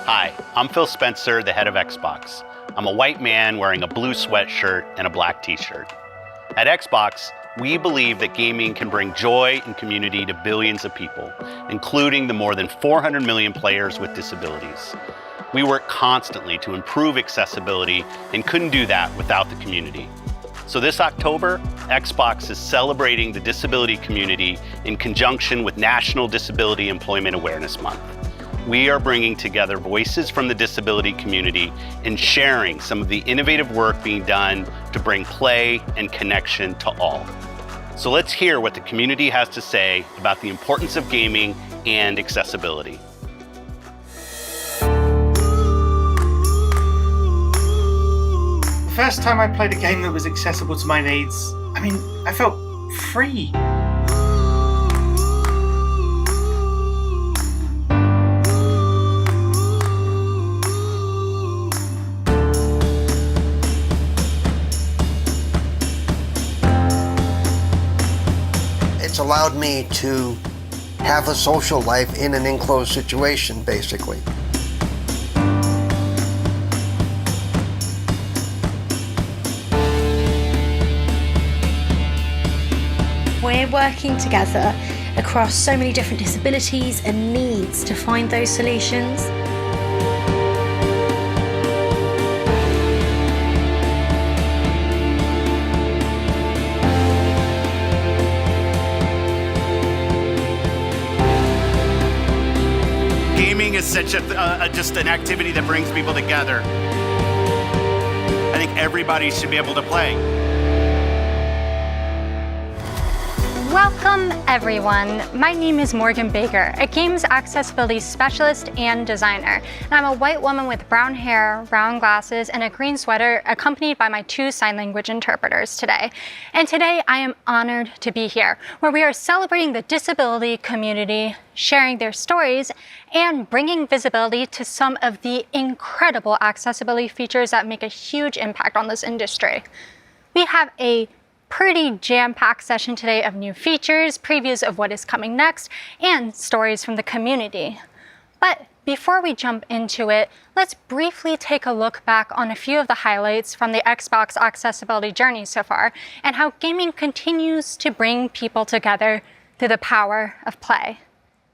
Hi, I'm Phil Spencer, the head of Xbox. I'm a white man wearing a blue sweatshirt and a black t-shirt. At Xbox, we believe that gaming can bring joy and community to billions of people, including the more than 400 million players with disabilities. We work constantly to improve accessibility and couldn't do that without the community. So this October, Xbox is celebrating the disability community in conjunction with National Disability Employment Awareness Month. We are bringing together voices from the disability community and sharing some of the innovative work being done to bring play and connection to all. So let's hear what the community has to say about the importance of gaming and accessibility. The first time I played a game that was accessible to my needs, I felt free. It's allowed me to have a social life in an enclosed situation, basically. We're working together across so many different disabilities and needs to find those solutions. Gaming is such just an activity that brings people together. I think everybody should be able to play. Welcome, everyone. My name is Morgan Baker, a games accessibility specialist and designer. And I'm a white woman with brown hair, round glasses, and a green sweater, accompanied by my 2 sign language interpreters today. And today I am honored to be here, where we are celebrating the disability community, sharing their stories, and bringing visibility to some of the incredible accessibility features that make a huge impact on this industry. We have a pretty jam-packed session today of new features, previews of what is coming next, and stories from the community. But before we jump into it, let's briefly take a look back on a few of the highlights from the Xbox accessibility journey so far, and how gaming continues to bring people together through the power of play.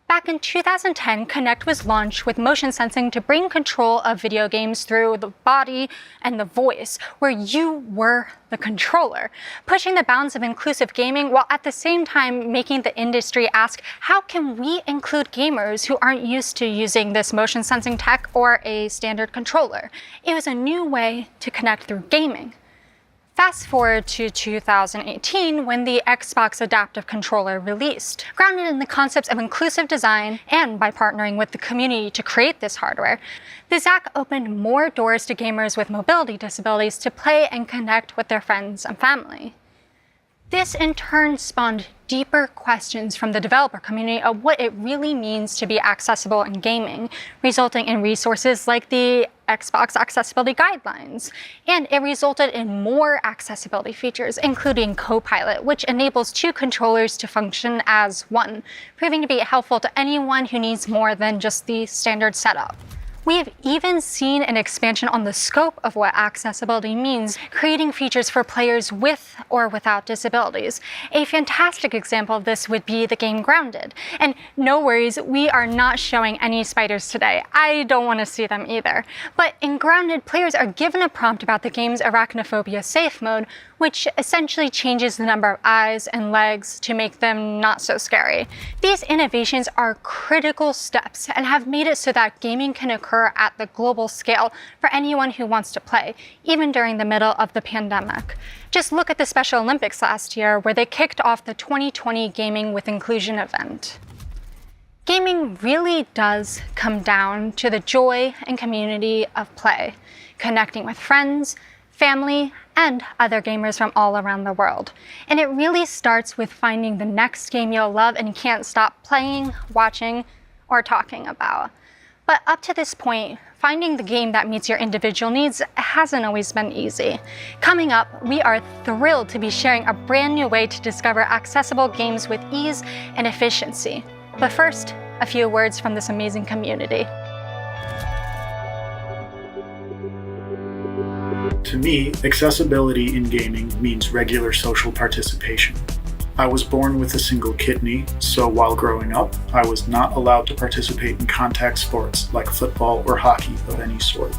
Back in 2010, Kinect was launched with motion sensing to bring control of video games through the body and the voice, where you were the controller, pushing the bounds of inclusive gaming while at the same time making the industry ask, how can we include gamers who aren't used to using this motion sensing tech or a standard controller? It was a new way to connect through gaming. Fast forward to 2018 when the Xbox Adaptive Controller released. Grounded in the concepts of inclusive design and by partnering with the community to create this hardware, the ZAC opened more doors to gamers with mobility disabilities to play and connect with their friends and family. This in turn spawned deeper questions from the developer community of what it really means to be accessible in gaming, resulting in resources like the Xbox Accessibility Guidelines. And it resulted in more accessibility features, including Copilot, which enables 2 controllers to function as one, proving to be helpful to anyone who needs more than just the standard setup. We've even seen an expansion on the scope of what accessibility means, creating features for players with or without disabilities. A fantastic example of this would be the game Grounded. And no worries, we are not showing any spiders today. I don't want to see them either. But in Grounded, players are given a prompt about the game's arachnophobia safe mode, which essentially changes the number of eyes and legs to make them not so scary. These innovations are critical steps and have made it so that gaming can occur at the global scale for anyone who wants to play, even during the middle of the pandemic. Just look at the Special Olympics last year, where they kicked off the 2020 Gaming with Inclusion event. Gaming really does come down to the joy and community of play, connecting with friends, family, and other gamers from all around the world. And it really starts with finding the next game you'll love and can't stop playing, watching, or talking about. But up to this point, finding the game that meets your individual needs hasn't always been easy. Coming up, we are thrilled to be sharing a brand new way to discover accessible games with ease and efficiency. But first, a few words from this amazing community. To me, accessibility in gaming means regular social participation. I was born with a single kidney, so while growing up, I was not allowed to participate in contact sports like football or hockey of any sort.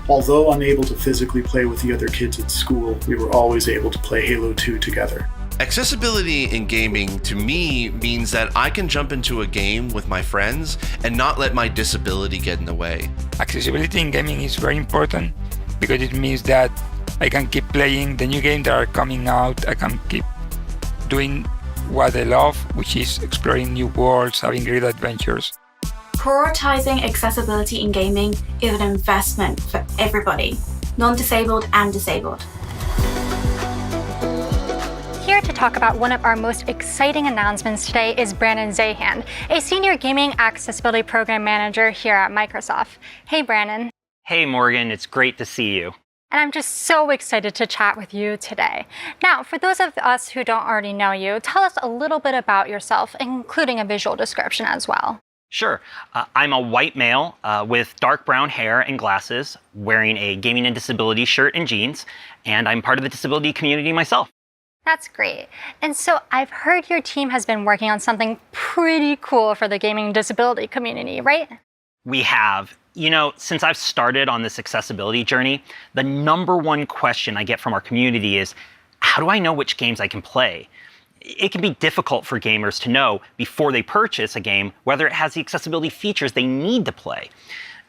Although unable to physically play with the other kids at school, we were always able to play Halo 2 together. Accessibility in gaming to me means that I can jump into a game with my friends and not let my disability get in the way. Accessibility in gaming is very important because it means that I can keep playing the new games that are coming out. I can keep doing what I love, which is exploring new worlds, having great adventures. Prioritizing accessibility in gaming is an investment for everybody, non-disabled and disabled. Here to talk about one of our most exciting announcements today is Brannon Zahand, a Senior Gaming Accessibility Program Manager here at Microsoft. Hey, Brannon. Hey, Morgan. It's great to see you. And I'm just so excited to chat with you today. Now, for those of us who don't already know you, tell us a little bit about yourself, including a visual description as well. Sure. I'm a white male with dark brown hair and glasses, wearing a gaming and disability shirt and jeans, and I'm part of the disability community myself. That's great. And so I've heard your team has been working on something pretty cool for the gaming and disability community, right? We have. You know, since I've started on this accessibility journey, the number one question I get from our community is, how do I know which games I can play? It can be difficult for gamers to know before they purchase a game whether it has the accessibility features they need to play.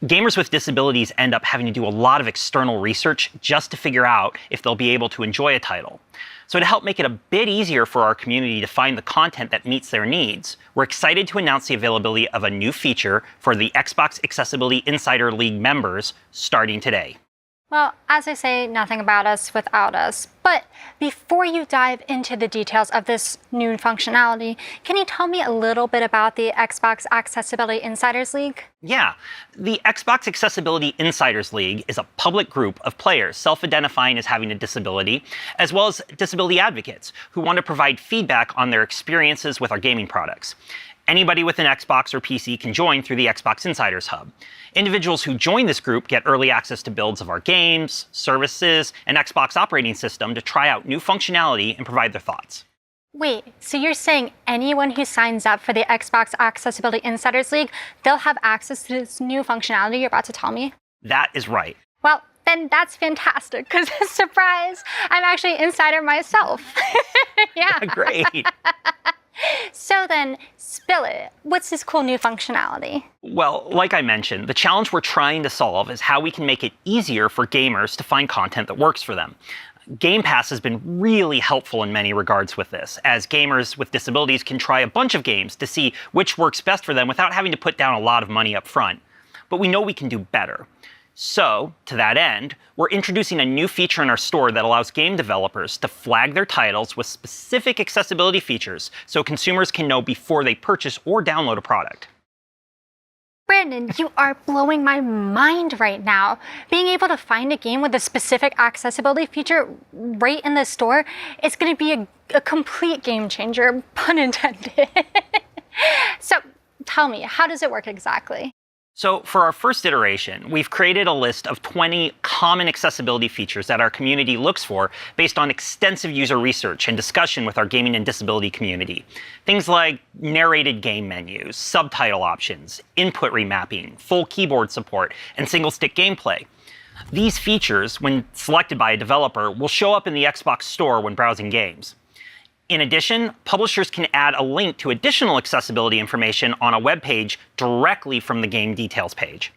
Gamers with disabilities end up having to do a lot of external research just to figure out if they'll be able to enjoy a title. So to help make it a bit easier for our community to find the content that meets their needs, we're excited to announce the availability of a new feature for the Xbox Accessibility Insider League members starting today. Well, as I say, nothing about us without us. But before you dive into the details of this new functionality, can you tell me a little bit about the Xbox Accessibility Insiders League? Yeah, the Xbox Accessibility Insiders League is a public group of players self-identifying as having a disability, as well as disability advocates who want to provide feedback on their experiences with our gaming products. Anybody with an Xbox or PC can join through the Xbox Insiders Hub. Individuals who join this group get early access to builds of our games, services, and Xbox operating system to try out new functionality and provide their thoughts. Wait, so you're saying anyone who signs up for the Xbox Accessibility Insiders League, they'll have access to this new functionality you're about to tell me? That is right. Well, then that's fantastic, because surprise, I'm actually an insider myself. Yeah. Great. So then, spill it. What's this cool new functionality? Well, like I mentioned, the challenge we're trying to solve is how we can make it easier for gamers to find content that works for them. Game Pass has been really helpful in many regards with this, as gamers with disabilities can try a bunch of games to see which works best for them without having to put down a lot of money up front. But we know we can do better. So, to that end, we're introducing a new feature in our store that allows game developers to flag their titles with specific accessibility features so consumers can know before they purchase or download a product. Brannon, you are blowing my mind right now. Being able to find a game with a specific accessibility feature right in the store is going to be a complete game changer, pun intended. So, tell me, how does it work exactly? So for our first iteration, we've created a list of 20 common accessibility features that our community looks for based on extensive user research and discussion with our gaming and disability community. Things like narrated game menus, subtitle options, input remapping, full keyboard support, and single-stick gameplay. These features, when selected by a developer, will show up in the Xbox store when browsing games. In addition, publishers can add a link to additional accessibility information on a web page directly from the game details page.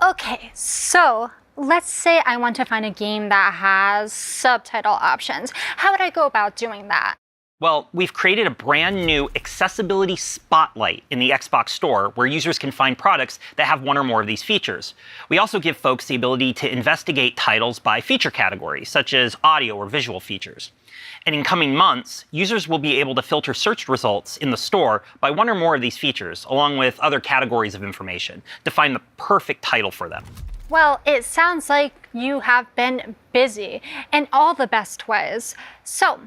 Okay, so let's say I want to find a game that has subtitle options. How would I go about doing that? Well, we've created a brand new accessibility spotlight in the Xbox store where users can find products that have one or more of these features. We also give folks the ability to investigate titles by feature category, such as audio or visual features. And in coming months, users will be able to filter search results in the store by one or more of these features, along with other categories of information, to find the perfect title for them. Well, it sounds like you have been busy in all the best ways. So,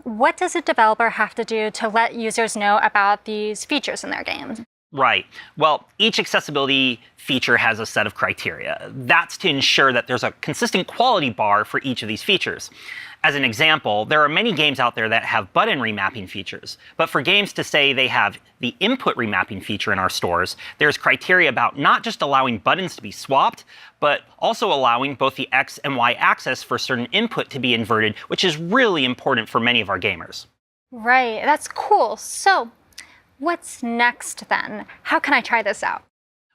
what does a developer have to do to let users know about these features in their games? Right. Well, each accessibility feature has a set of criteria. That's to ensure that there's a consistent quality bar for each of these features. As an example, there are many games out there that have button remapping features, but for games to say they have the input remapping feature in our stores, there's criteria about not just allowing buttons to be swapped, but also allowing both the X and Y axis for certain input to be inverted, which is really important for many of our gamers. Right, that's cool. So, what's next then? How can I try this out?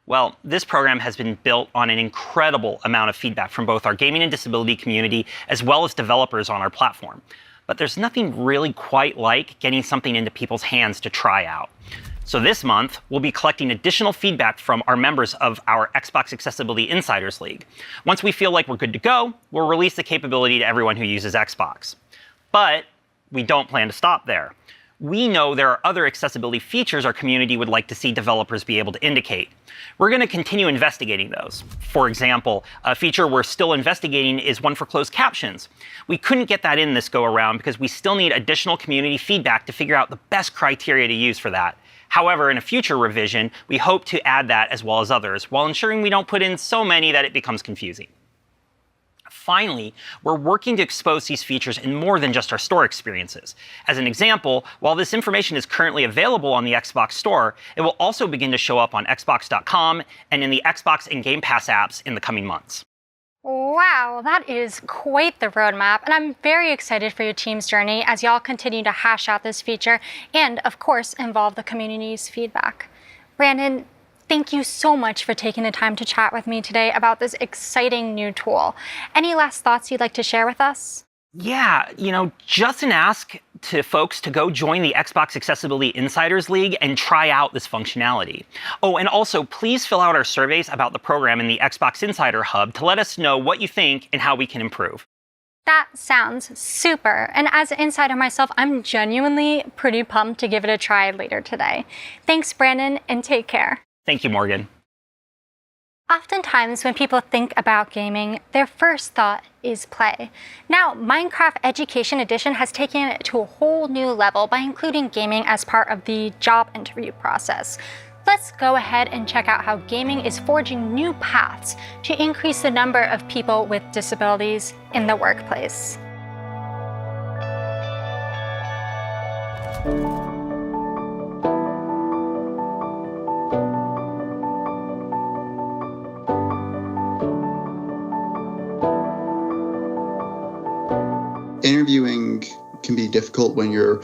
Well, this program has been built on an incredible amount of feedback from both our gaming and disability community as well as developers on our platform. But there's nothing really quite like getting something into people's hands to try out. So this month, we'll be collecting additional feedback from our members of our Xbox Accessibility Insiders League. Once we feel like we're good to go, we'll release the capability to everyone who uses Xbox. But we don't plan to stop there. We know there are other accessibility features our community would like to see developers be able to indicate. We're going to continue investigating those. For example, a feature we're still investigating is one for closed captions. We couldn't get that in this go around because we still need additional community feedback to figure out the best criteria to use for that. However, in a future revision, we hope to add that as well as others, while ensuring we don't put in so many that it becomes confusing. Finally, we're working to expose these features in more than just our store experiences. As an example, while this information is currently available on the Xbox Store, it will also begin to show up on Xbox.com and in the Xbox and Game Pass apps in the coming months. Wow, that is quite the roadmap, and I'm very excited for your team's journey as y'all continue to hash out this feature and, of course, involve the community's feedback. Brannon, thank you so much for taking the time to chat with me today about this exciting new tool. Any last thoughts you'd like to share with us? Yeah, just an ask to folks to go join the Xbox Accessibility Insiders League and try out this functionality. Oh, and also please fill out our surveys about the program in the Xbox Insider Hub to let us know what you think and how we can improve. That sounds super. And as an insider myself, I'm genuinely pretty pumped to give it a try later today. Thanks, Brannon, and take care. Thank you, Morgan. Oftentimes, when people think about gaming, their first thought is play. Now, Minecraft Education Edition has taken it to a whole new level by including gaming as part of the job interview process. Let's go ahead and check out how gaming is forging new paths to increase the number of people with disabilities in the workplace. Interviewing can be difficult when you're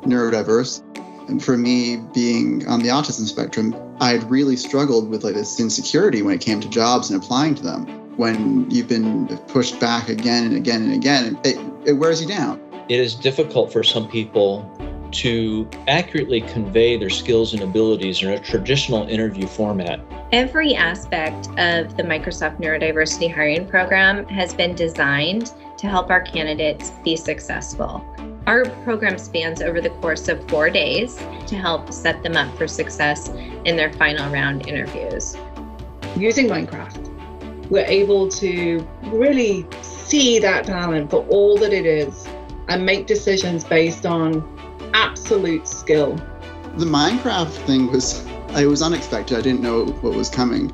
neurodiverse. And for me, being on the autism spectrum, I had really struggled with this insecurity when it came to jobs and applying to them. When you've been pushed back again and again and again, it wears you down. It is difficult for some people to accurately convey their skills and abilities in a traditional interview format. Every aspect of the Microsoft Neurodiversity hiring program has been designed to help our candidates be successful. Our program spans over the course of 4 days to help set them up for success in their final round interviews. Using Minecraft, we're able to really see that talent for all that it is and make decisions based on absolute skill. The Minecraft thing was unexpected. I didn't know what was coming.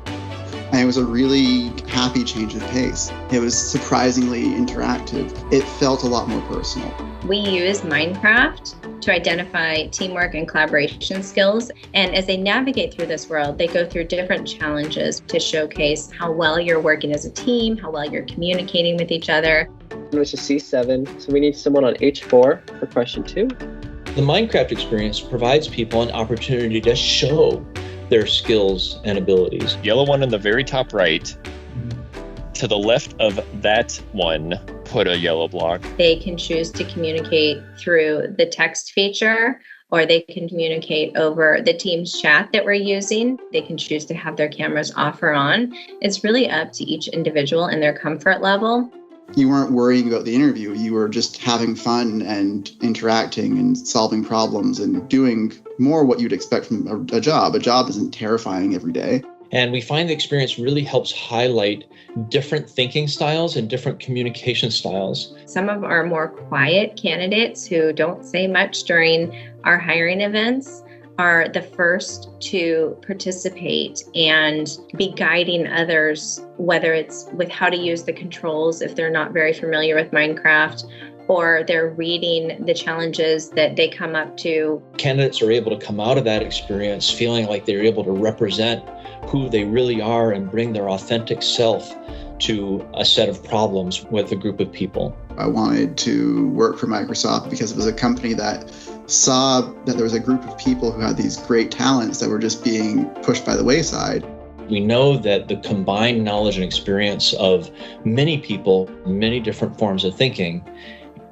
And it was a really happy change of pace. It was surprisingly interactive. It felt a lot more personal. We use Minecraft to identify teamwork and collaboration skills. And as they navigate through this world, they go through different challenges to showcase how well you're working as a team, how well you're communicating with each other. Which is C7, so we need someone on H4 for question 2. The Minecraft experience provides people an opportunity to show their skills and abilities. Yellow one on the very top right. To the left of that one, put a yellow block. They can choose to communicate through the text feature, or they can communicate over the Teams chat that we're using. They can choose to have their cameras off or on. It's really up to each individual and their comfort level. You weren't worrying about the interview. You were just having fun and interacting and solving problems and doing more what you'd expect from a job. A job isn't terrifying every day. And we find the experience really helps highlight different thinking styles and different communication styles. Some of our more quiet candidates who don't say much during our hiring events are the first to participate and be guiding others, whether it's with how to use the controls if they're not very familiar with Minecraft, or they're reading the challenges that they come up to. Candidates are able to come out of that experience feeling like they're able to represent who they really are and bring their authentic self to a set of problems with a group of people. I wanted to work for Microsoft because it was a company that saw that there was a group of people who had these great talents that were just being pushed by the wayside. We know that the combined knowledge and experience of many people, many different forms of thinking,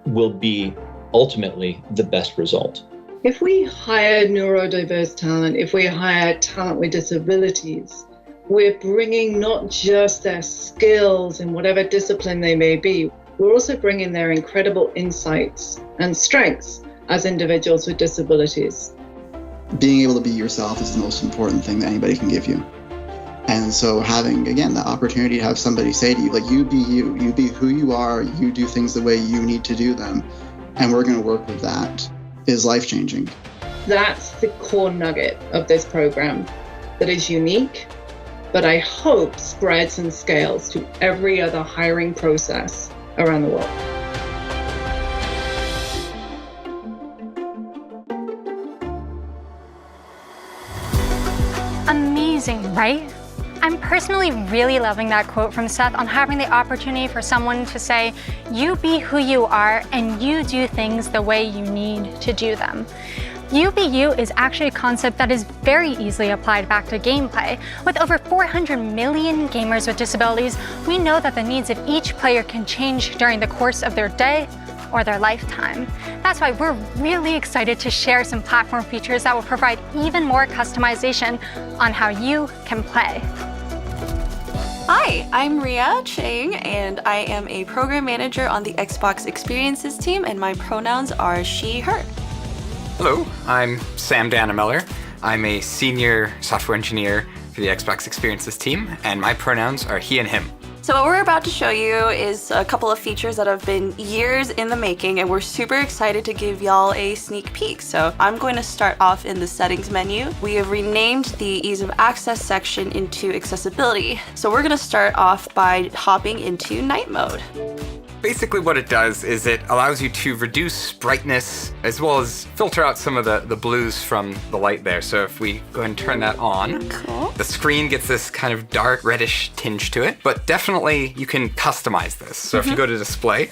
will be ultimately the best result. If we hire neurodiverse talent, if we hire talent with disabilities, we're bringing not just their skills in whatever discipline they may be, we're also bringing their incredible insights and strengths as individuals with disabilities. Being able to be yourself is the most important thing that anybody can give you. And so having, again, the opportunity to have somebody say to you, like, you be who you are, you do things the way you need to do them, and we're going to work with that, is life-changing. That's the core nugget of this program that is unique, but I hope spreads and scales to every other hiring process around the world. Amazing, right? I'm personally really loving that quote from Seth on having the opportunity for someone to say, you be who you are and you do things the way you need to do them. You be you is actually a concept that is very easily applied back to gameplay. With over 400 million gamers with disabilities, we know that the needs of each player can change during the course of their day or their lifetime. That's why we're really excited to share some platform features that will provide even more customization on how you can play. Hi, I'm Ria Chang, and I am a program manager on the Xbox Experiences team, and my pronouns are she, her. Hello, I'm Sam Dannemiller. I'm a senior software engineer for the Xbox Experiences team, and my pronouns are he and him. So what we're about to show you is a couple of features that have been years in the making, and we're super excited to give y'all a sneak peek. So I'm going to start off in the settings menu. We have renamed the ease of access section into accessibility. So we're gonna start off by hopping into night mode. Basically what it does is it allows you to reduce brightness as well as filter out some of the blues from the light there. So if we go ahead and turn that on, cool. The screen gets this kind of dark reddish tinge to it, but definitely you can customize this. So if you go to display,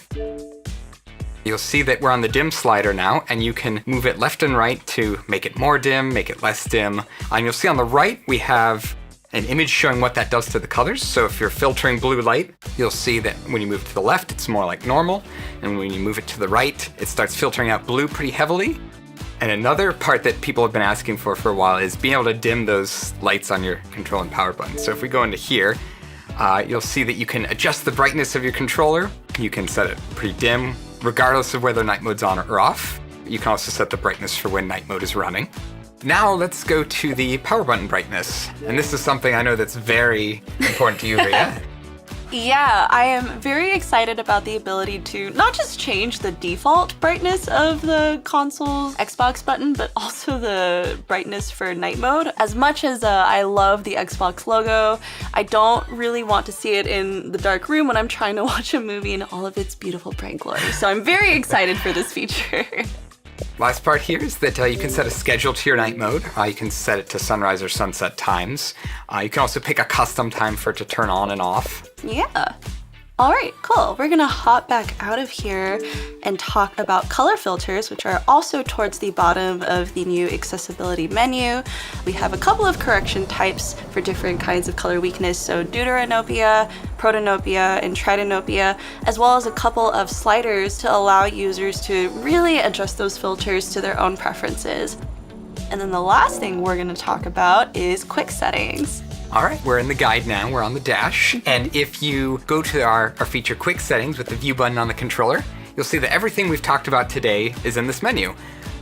you'll see that we're on the dim slider now, and you can move it left and right to make it more dim, make it less dim. And you'll see on the right, we have an image showing what that does to the colors. So if you're filtering blue light, you'll see that when you move to the left, it's more like normal. And when you move it to the right, it starts filtering out blue pretty heavily. And another part that people have been asking for a while is being able to dim those lights on your control and power buttons. So if we go into here, you'll see that you can adjust the brightness of your controller. You can set it pretty dim, regardless of whether night mode's on or off. You can also set the brightness for when night mode is running. Now let's go to the power button brightness. And this is something I know that's very important to you, Ria. Yeah, I am very excited about the ability to not just change the default brightness of the console's Xbox button, but also the brightness for night mode. As much as I love the Xbox logo, I don't really want to see it in the dark room when I'm trying to watch a movie in all of its beautiful bright glory. So I'm very excited for this feature. Last part here is that you can set a schedule to your night mode. You can set it to sunrise or sunset times. You can also pick a custom time for it to turn on and off. Yeah. All right, cool. We're gonna hop back out of here and talk about color filters, which are also towards the bottom of the new accessibility menu. We have a couple of correction types for different kinds of color weakness, so deuteranopia, protanopia, and tritanopia, as well as a couple of sliders to allow users to really adjust those filters to their own preferences. And then the last thing we're gonna talk about is quick settings. All right, we're in the guide now, we're on the dash. And if you go to our feature quick settings with the view button on the controller, you'll see that everything we've talked about today is in this menu.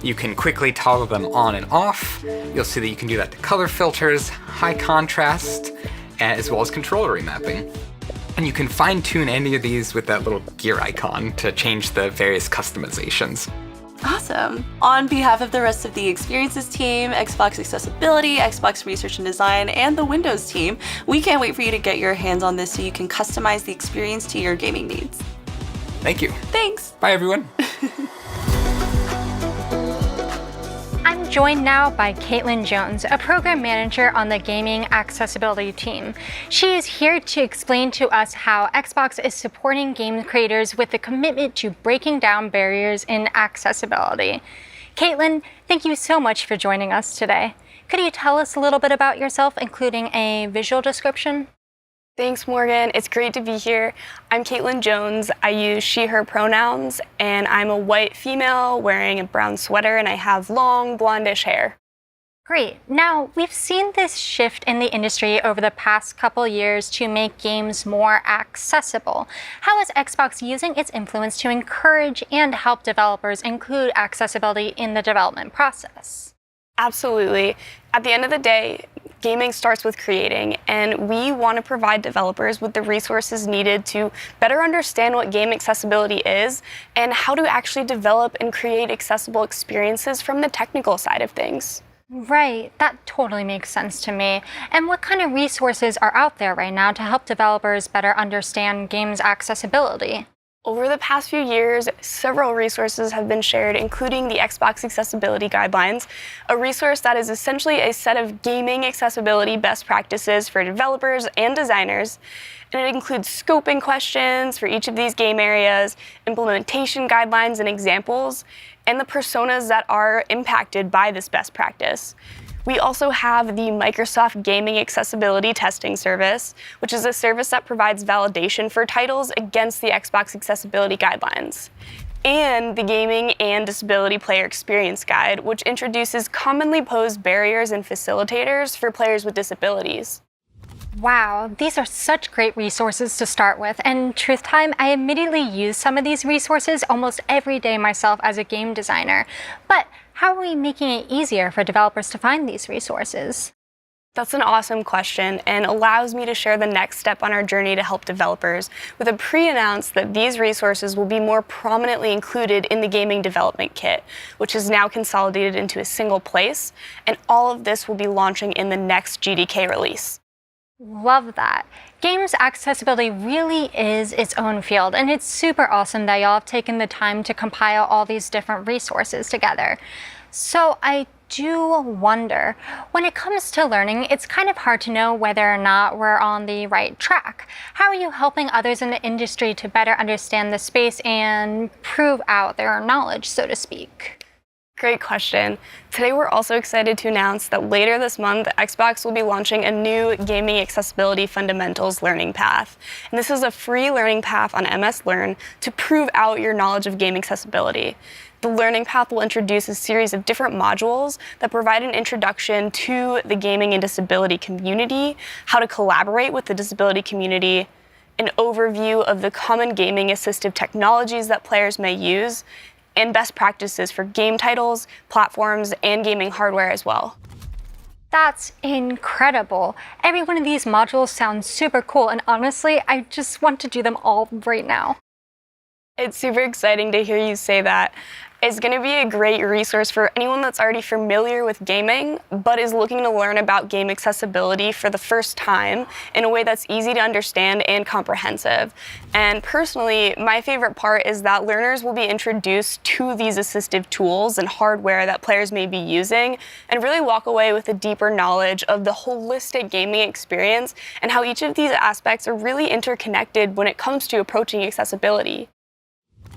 You can quickly toggle them on and off. You'll see that you can do that to color filters, high contrast, as well as controller remapping. And you can fine tune any of these with that little gear icon to change the various customizations. Awesome. On behalf of the rest of the Experiences team, Xbox Accessibility, Xbox Research and Design, and the Windows team, we can't wait for you to get your hands on this so you can customize the experience to your gaming needs. Thank you. Thanks. Bye, everyone. I'm joined now by Kaitlyn Jones, a program manager on the gaming accessibility team. She is here to explain to us how Xbox is supporting game creators with the commitment to breaking down barriers in accessibility. Kaitlyn, thank you so much for joining us today. Could you tell us a little bit about yourself, including a visual description? Thanks, Morgan. It's great to be here. I'm Kaitlyn Jones. I use she, her pronouns, and I'm a white female wearing a brown sweater, and I have long blondish hair. Great. Now, we've seen this shift in the industry over the past couple years to make games more accessible. How is Xbox using its influence to encourage and help developers include accessibility in the development process? Absolutely. At the end of the day, gaming starts with creating, and we want to provide developers with the resources needed to better understand what game accessibility is and how to actually develop and create accessible experiences from the technical side of things. Right, that totally makes sense to me. And what kind of resources are out there right now to help developers better understand games accessibility? Over the past few years, several resources have been shared, including the Xbox Accessibility Guidelines, a resource that is essentially a set of gaming accessibility best practices for developers and designers. And it includes scoping questions for each of these game areas, implementation guidelines and examples, and the personas that are impacted by this best practice. We also have the Microsoft Gaming Accessibility Testing Service, which is a service that provides validation for titles against the Xbox Accessibility Guidelines, and the Gaming and Disability Player Experience Guide, which introduces commonly posed barriers and facilitators for players with disabilities. Wow, these are such great resources to start with, and truth time, I immediately use some of these resources almost every day myself as a game designer. But how are we making it easier for developers to find these resources? That's an awesome question and allows me to share the next step on our journey to help developers with a pre-announce that these resources will be more prominently included in the Gaming Development Kit, which is now consolidated into a single place, and all of this will be launching in the next GDK release. Love that. Games accessibility really is its own field, and it's super awesome that y'all have taken the time to compile all these different resources together. So I do wonder, when it comes to learning, it's kind of hard to know whether or not we're on the right track. How are you helping others in the industry to better understand the space and prove out their knowledge, so to speak? Great question. Today we're also excited to announce that later this month, Xbox will be launching a new Gaming Accessibility Fundamentals learning path. And this is a free learning path on MS Learn to prove out your knowledge of game accessibility. The learning path will introduce a series of different modules that provide an introduction to the gaming and disability community, how to collaborate with the disability community, an overview of the common gaming assistive technologies that players may use, and best practices for game titles, platforms, and gaming hardware as well. That's incredible. Every one of these modules sounds super cool, and honestly, I just want to do them all right now. It's super exciting to hear you say that. It's going to be a great resource for anyone that's already familiar with gaming, but is looking to learn about game accessibility for the first time in a way that's easy to understand and comprehensive. And personally, my favorite part is that learners will be introduced to these assistive tools and hardware that players may be using, and really walk away with a deeper knowledge of the holistic gaming experience and how each of these aspects are really interconnected when it comes to approaching accessibility.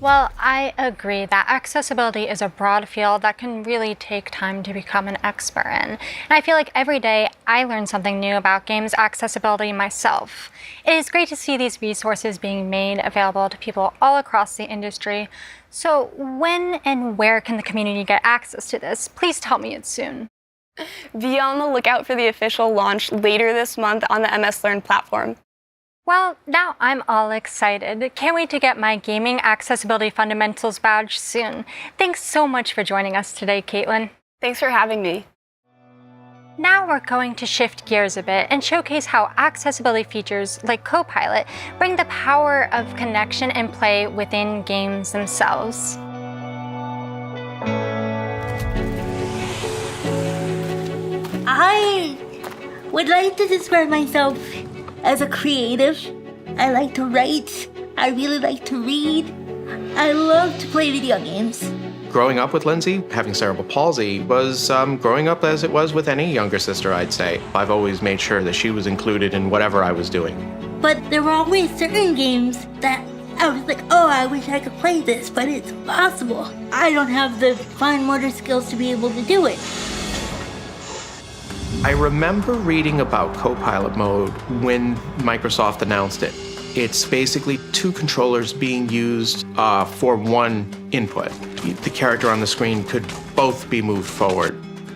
Well, I agree that accessibility is a broad field that can really take time to become an expert in. And I feel like every day I learn something new about games accessibility myself. It is great to see these resources being made available to people all across the industry. So when and where can the community get access to this? Please tell me it's soon. Be on the lookout for the official launch later this month on the MS Learn platform. Well, now I'm all excited. Can't wait to get my Gaming Accessibility Fundamentals badge soon. Thanks so much for joining us today, Kaitlyn. Thanks for having me. Now we're going to shift gears a bit and showcase how accessibility features like Copilot bring the power of connection and play within games themselves. I would like to describe myself as a creative. I like to write. I really like to read. I love to play video games. Growing up with Lindsay, having cerebral palsy, was growing up as it was with any younger sister, I'd say. I've always made sure that she was included in whatever I was doing. But there were always certain games that I was like, oh, I wish I could play this, but it's impossible. I don't have the fine motor skills to be able to do it. I remember reading about Copilot mode when Microsoft announced it. It's basically two controllers being used for one input. The character on the screen could both be moved forward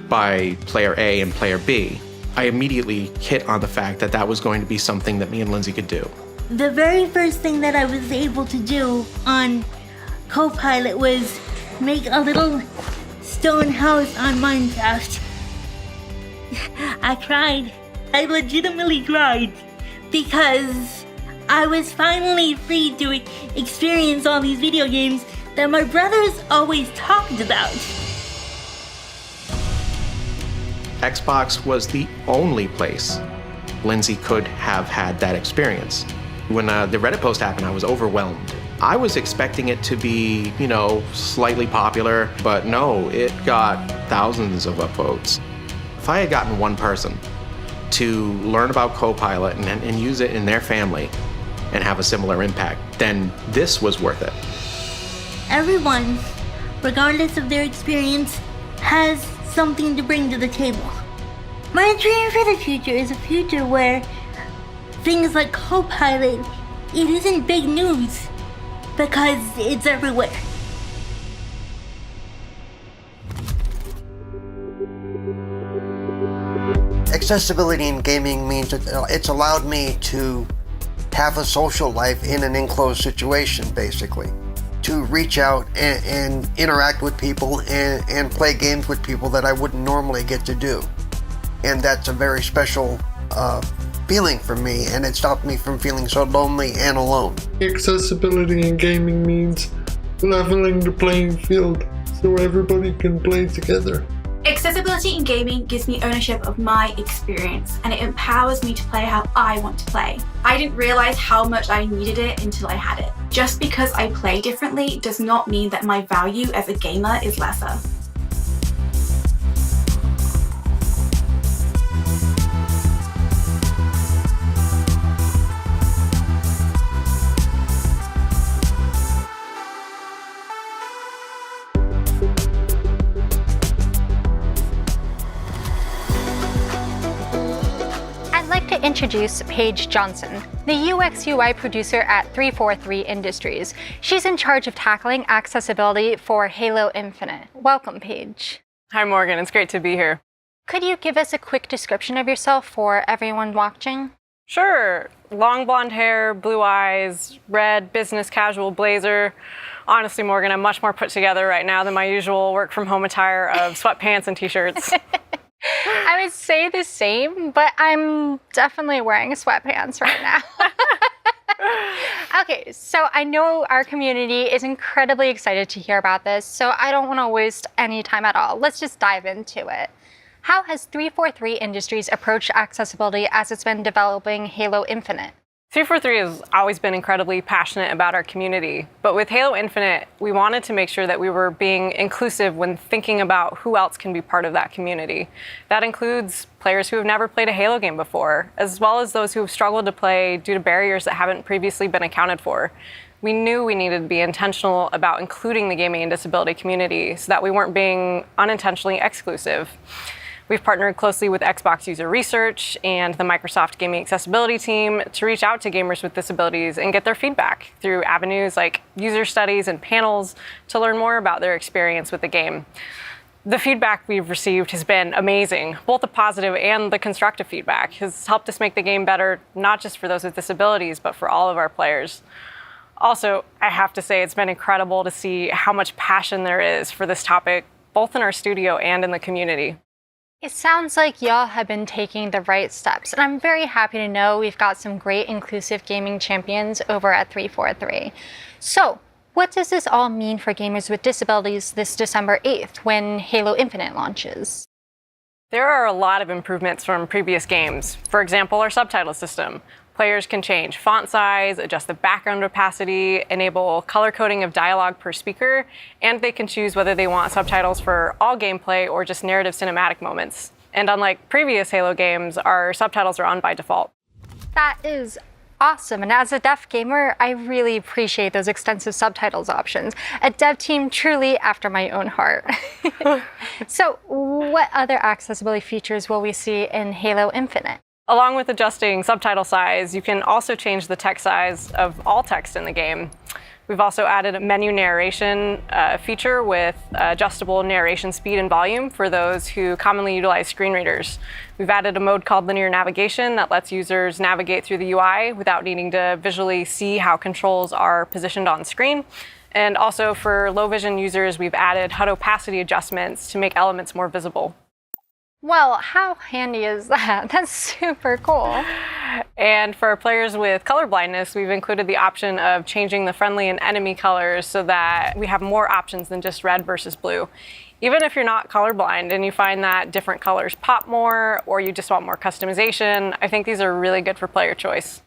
by player A and player B. I immediately hit on the fact that that was going to be something that me and Lindsay could do. The very first thing that I was able to do on Copilot was make a little stone house on Minecraft. I cried. I legitimately cried because I was finally free to experience all these video games that my brothers always talked about. Xbox was the only place Lindsay could have had that experience. When the Reddit post happened, I was overwhelmed. I was expecting it to be, slightly popular, but no, it got thousands of upvotes. If I had gotten one person to learn about Copilot and use it in their family and have a similar impact, then this was worth it. Everyone, regardless of their experience, has something to bring to the table. My dream for the future is a future where things like Copilot, it isn't big news because it's everywhere. Accessibility in gaming means that it's allowed me to have a social life in an enclosed situation, basically. To reach out and interact with people and play games with people that I wouldn't normally get to do. And that's a very special feeling for me, and it stopped me from feeling so lonely and alone. Accessibility in gaming means leveling the playing field so everybody can play together. Accessibility in gaming gives me ownership of my experience, and it empowers me to play how I want to play. I didn't realize how much I needed it until I had it. Just because I play differently does not mean that my value as a gamer is lesser. Introduce Paige Johnson, the UX UI producer at 343 Industries. She's in charge of tackling accessibility for Halo Infinite. Welcome, Paige. Hi, Morgan. It's great to be here. Could you give us a quick description of yourself for everyone watching? Sure. Long blonde hair, blue eyes, red business casual blazer. Honestly, Morgan, I'm much more put together right now than my usual work from home attire of sweatpants and t-shirts. I would say the same, but I'm definitely wearing sweatpants right now. Okay, so I know our community is incredibly excited to hear about this, so I don't want to waste any time at all. Let's just dive into it. How has 343 Industries approached accessibility as it's been developing Halo Infinite? 343 has always been incredibly passionate about our community, but with Halo Infinite, we wanted to make sure that we were being inclusive when thinking about who else can be part of that community. That includes players who have never played a Halo game before, as well as those who have struggled to play due to barriers that haven't previously been accounted for. We knew we needed to be intentional about including the gaming and disability community so that we weren't being unintentionally exclusive. We've partnered closely with Xbox User Research and the Microsoft Gaming Accessibility team to reach out to gamers with disabilities and get their feedback through avenues like user studies and panels to learn more about their experience with the game. The feedback we've received has been amazing. Both the positive and the constructive feedback has helped us make the game better, not just for those with disabilities, but for all of our players. Also, I have to say it's been incredible to see how much passion there is for this topic, both in our studio and in the community. It sounds like y'all have been taking the right steps, and I'm very happy to know we've got some great inclusive gaming champions over at 343. So, what does this all mean for gamers with disabilities this December 8th when Halo Infinite launches? There are a lot of improvements from previous games. For example, our subtitle system. Players can change font size, adjust the background opacity, enable color coding of dialogue per speaker, and they can choose whether they want subtitles for all gameplay or just narrative cinematic moments. And unlike previous Halo games, our subtitles are on by default. That is awesome. And as a deaf gamer, I really appreciate those extensive subtitles options. A dev team truly after my own heart. So what other accessibility features will we see in Halo Infinite? Along with adjusting subtitle size, you can also change the text size of all text in the game. We've also added a menu narration feature with adjustable narration speed and volume for those who commonly utilize screen readers. We've added a mode called linear navigation that lets users navigate through the UI without needing to visually see how controls are positioned on screen. And also for low vision users, we've added HUD opacity adjustments to make elements more visible. Well, how handy is that? That's super cool. And for players with color blindness, we've included the option of changing the friendly and enemy colors so that we have more options than just red versus blue. Even if you're not colorblind and you find that different colors pop more or you just want more customization, I think these are really good for player choice.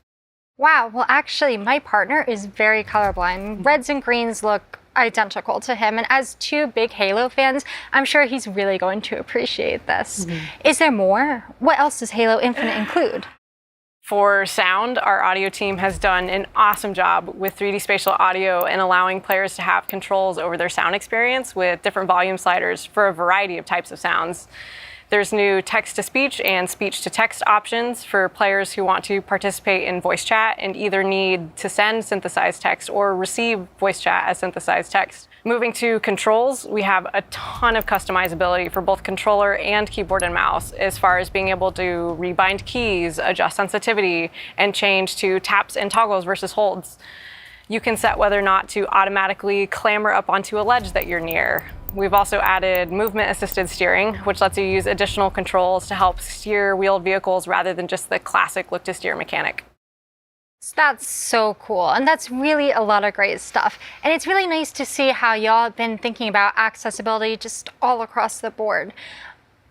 Wow, well actually my partner is very colorblind. Reds and greens look identical to him, and as two big Halo fans, I'm sure he's really going to appreciate this. Is there more? What else does Halo Infinite include? For sound, our audio team has done an awesome job with 3D spatial audio and allowing players to have controls over their sound experience with different volume sliders for a variety of types of sounds. There's new text-to-speech and speech-to-text options for players who want to participate in voice chat and either need to send synthesized text or receive voice chat as synthesized text. Moving to controls, we have a ton of customizability for both controller and keyboard and mouse as far as being able to rebind keys, adjust sensitivity, and change to taps and toggles versus holds. You can set whether or not to automatically clamber up onto a ledge that you're near. We've also added movement-assisted steering, which lets you use additional controls to help steer wheeled vehicles rather than just the classic look-to-steer mechanic. That's so cool, and that's really a lot of great stuff. And it's really nice to see how y'all have been thinking about accessibility just all across the board.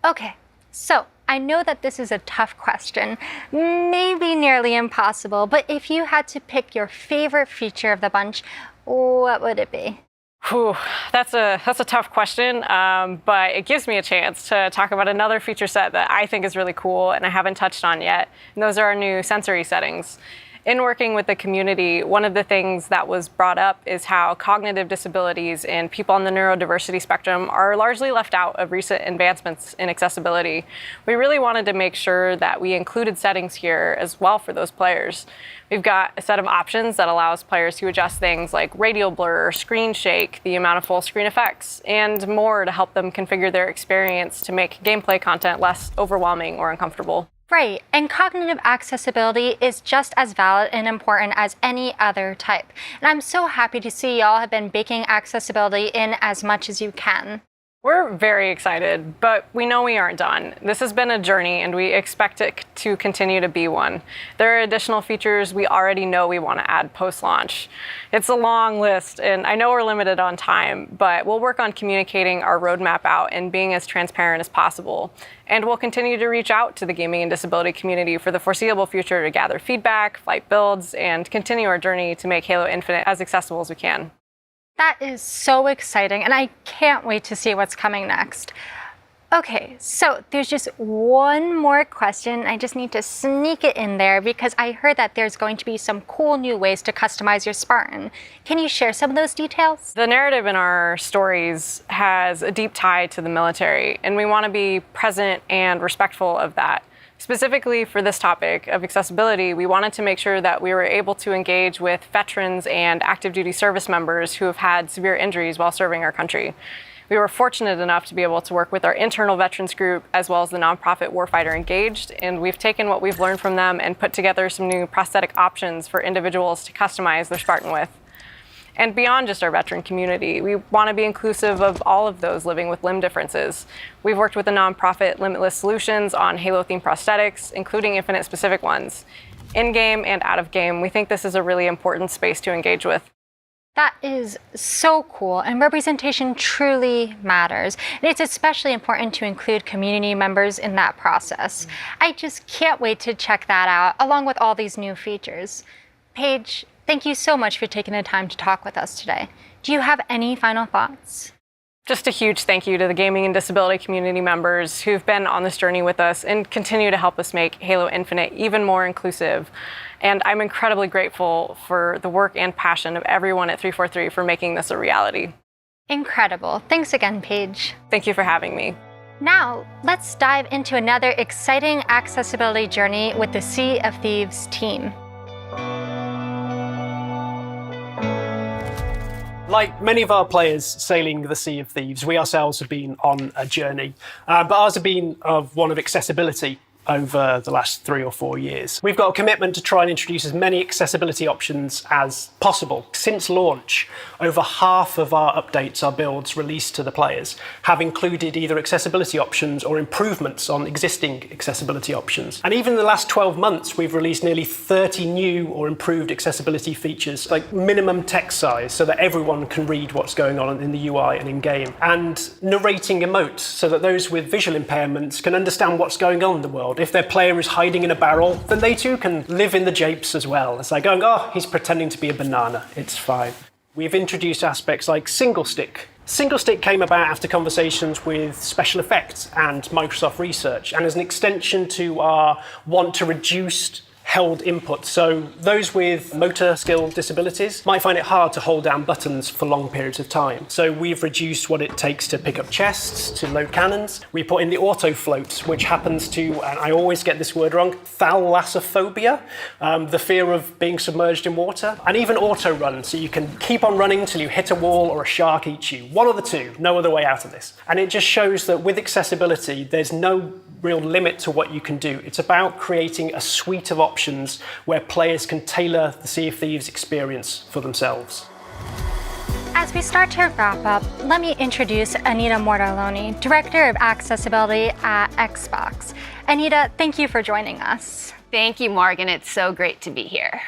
Okay, so I know that this is a tough question, maybe nearly impossible, but if you had to pick your favorite feature of the bunch, what would it be? Whew, that's a tough question, but it gives me a chance to talk about another feature set that I think is really cool and I haven't touched on yet, and those are our new sensory settings. In working with the community, one of the things that was brought up is how cognitive disabilities and people on the neurodiversity spectrum are largely left out of recent advancements in accessibility. We really wanted to make sure that we included settings here as well for those players. We've got a set of options that allows players to adjust things like radial blur, screen shake, the amount of full screen effects, and more to help them configure their experience to make gameplay content less overwhelming or uncomfortable. Right, and cognitive accessibility is just as valid and important as any other type. And I'm so happy to see y'all have been baking accessibility in as much as you can. We're very excited, but we know we aren't done. This has been a journey and we expect it to continue to be one. There are additional features we already know we want to add post-launch. It's a long list and I know we're limited on time, but we'll work on communicating our roadmap out and being as transparent as possible. And we'll continue to reach out to the gaming and disability community for the foreseeable future to gather feedback, flight builds, and continue our journey to make Halo Infinite as accessible as we can. That is so exciting, and I can't wait to see what's coming next. Okay, so there's just one more question. I just need to sneak it in there because I heard that there's going to be some cool new ways to customize your Spartan. Can you share some of those details? The narrative in our stories has a deep tie to the military, and we want to be present and respectful of that. Specifically for this topic of accessibility, we wanted to make sure that we were able to engage with veterans and active duty service members who have had severe injuries while serving our country. We were fortunate enough to be able to work with our internal veterans group as well as the nonprofit Warfighter Engaged, and we've taken what we've learned from them and put together some new prosthetic options for individuals to customize their Spartan with. And beyond just our veteran community, we want to be inclusive of all of those living with limb differences. We've worked with the nonprofit Limitless Solutions on Halo-themed prosthetics, including Infinite-specific ones. In-game and out-of-game, we think this is a really important space to engage with. That is so cool, and representation truly matters. And it's especially important to include community members in that process. I just can't wait to check that out, along with all these new features. Paige, thank you so much for taking the time to talk with us today. Do you have any final thoughts? Just a huge thank you to the gaming and disability community members who've been on this journey with us and continue to help us make Halo Infinite even more inclusive. And I'm incredibly grateful for the work and passion of everyone at 343 for making this a reality. Incredible. Thanks again, Paige. Thank you for having me. Now, let's dive into another exciting accessibility journey with the Sea of Thieves team. Like many of our players sailing the Sea of Thieves, we ourselves have been on a journey, but ours have been one of accessibility over the last 3 or 4 years. We've got a commitment to try and introduce as many accessibility options as possible. Since launch, over half of our updates, our builds released to the players, have included either accessibility options or improvements on existing accessibility options. And even in the last 12 months, we've released nearly 30 new or improved accessibility features, like minimum text size so that everyone can read what's going on in the UI and in-game, and narrating emotes so that those with visual impairments can understand what's going on in the world. If their player is hiding in a barrel, then they too can live in the japes as well. It's like going, oh, he's pretending to be a banana. It's fine. We've introduced aspects like single stick. Single stick came about after conversations with special effects and Microsoft Research, and as an extension to our want to reduce held input. So those with motor skill disabilities might find it hard to hold down buttons for long periods of time. So we've reduced what it takes to pick up chests, to load cannons. We put in the auto float, which happens to, and I always get this word wrong, thalassophobia, the fear of being submerged in water, and even auto run, so you can keep on running till you hit a wall or a shark eats you. One of the two, no other way out of this. And it just shows that with accessibility, there's no real limit to what you can do. It's about creating a suite of options where players can tailor the Sea of Thieves experience for themselves. As we start to wrap up, let me introduce Anita Mortaloni, Director of Accessibility at Xbox. Anita, thank you for joining us. Thank you, Morgan. It's so great to be here.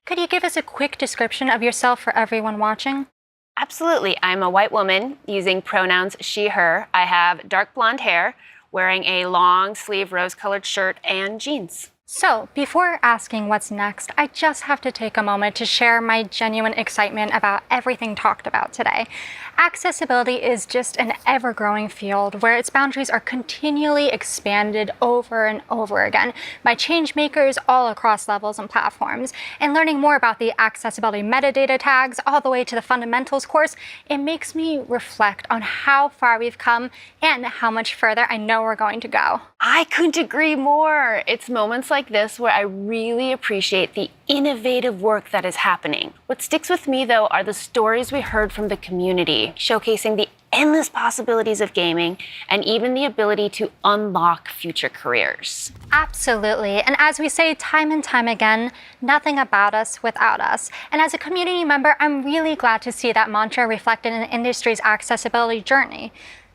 Could you give us a quick description of yourself for everyone watching? Absolutely. I'm a white woman using pronouns she, her. I have dark blonde hair, wearing a long sleeve rose-colored shirt and jeans. So, before asking what's next, I just have to take a moment to share my genuine excitement about everything talked about today. Accessibility is just an ever-growing field where its boundaries are continually expanded over and over again by change makers all across levels and platforms. And learning more about the accessibility metadata tags all the way to the fundamentals course, it makes me reflect on how far we've come and how much further I know we're going to go. I couldn't agree more. It's moments like this where I really appreciate the innovative work that is happening. What sticks with me, though, are the stories we heard from the community, showcasing the endless possibilities of gaming and even the ability to unlock future careers. Absolutely. And as we say time and time again, nothing about us without us. And as a community member, I'm really glad to see that mantra reflected in the industry's accessibility journey.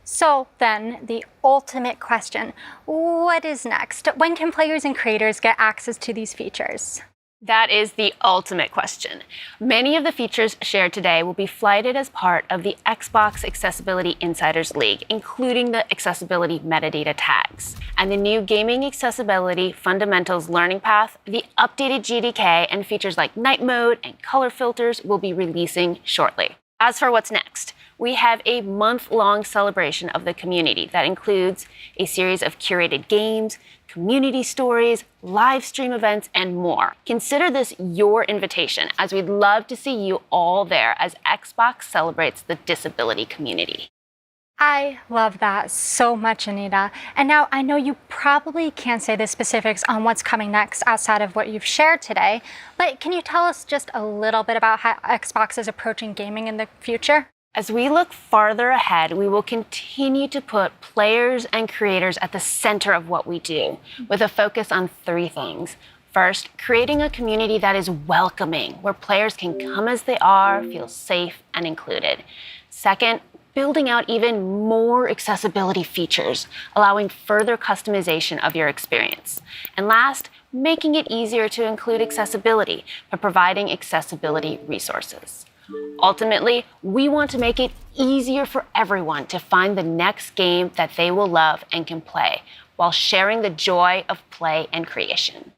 So then, the ultimate question, what is next? When can players and creators get access to these features? That is the ultimate question. Many of the features shared today will be flighted as part of the Xbox Accessibility Insiders League, including the accessibility metadata tags. And the new Gaming Accessibility Fundamentals Learning Path, the updated GDK, and features like night mode and color filters will be releasing shortly. As for what's next, we have a month-long celebration of the community that includes a series of curated games, community stories, live stream events, and more. Consider this your invitation, as we'd love to see you all there as Xbox celebrates the disability community. I love that so much, Anita. And now I know you probably can't say the specifics on what's coming next outside of what you've shared today, but can you tell us just a little bit about how Xbox is approaching gaming in the future? As we look farther ahead, we will continue to put players and creators at the center of what we do, with a focus on 3 things. First, creating a community that is welcoming, where players can come as they are, feel safe and included. Second, building out even more accessibility features, allowing further customization of your experience. And last, making it easier to include accessibility by providing accessibility resources. Ultimately, we want to make it easier for everyone to find the next game that they will love and can play, while sharing the joy of play and creation.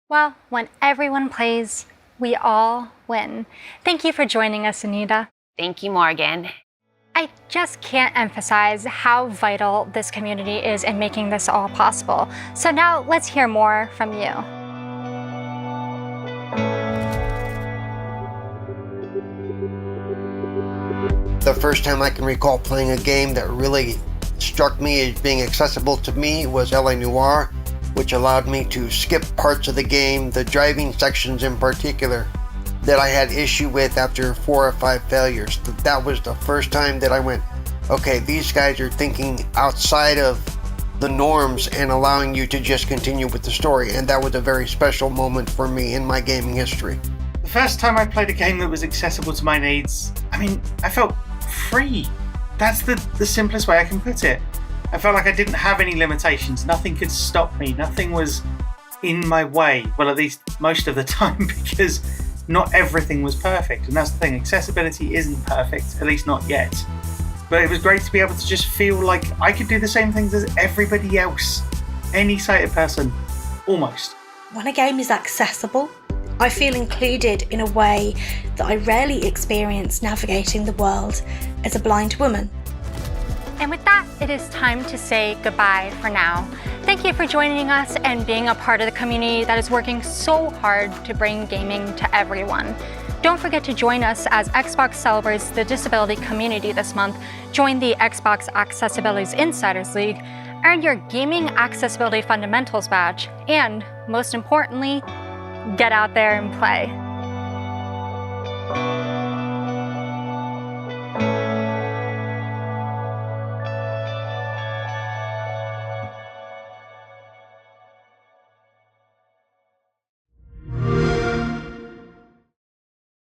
Well, when everyone plays, we all win. Thank you for joining us, Anita. Thank you, Morgan. I just can't emphasize how vital this community is in making this all possible. So now let's hear more from you. The first time I can recall playing a game that really struck me as being accessible to me was L.A. Noire, which allowed me to skip parts of the game, the driving sections in particular, that I had issue with after 4 or 5 failures. That was the first time that I went, okay, these guys are thinking outside of the norms and allowing you to just continue with the story, and that was a very special moment for me in my gaming history. The first time I played a game that was accessible to my needs, I felt free. That's the simplest way I can put it. I felt like I didn't have any limitations. Nothing could stop me. Nothing was in my way. Well, at least most of the time, because not everything was perfect. And that's the thing. Accessibility isn't perfect, at least not yet. But it was great to be able to just feel like I could do the same things as everybody else. Any sighted person, almost. When a game is accessible, I feel included in a way that I rarely experience navigating the world as a blind woman. And with that, it is time to say goodbye for now. Thank you for joining us and being a part of the community that is working so hard to bring gaming to everyone. Don't forget to join us as Xbox celebrates the disability community this month. Join the Xbox Accessibility Insiders League, earn your Gaming Accessibility Fundamentals badge, and most importantly, get out there and play.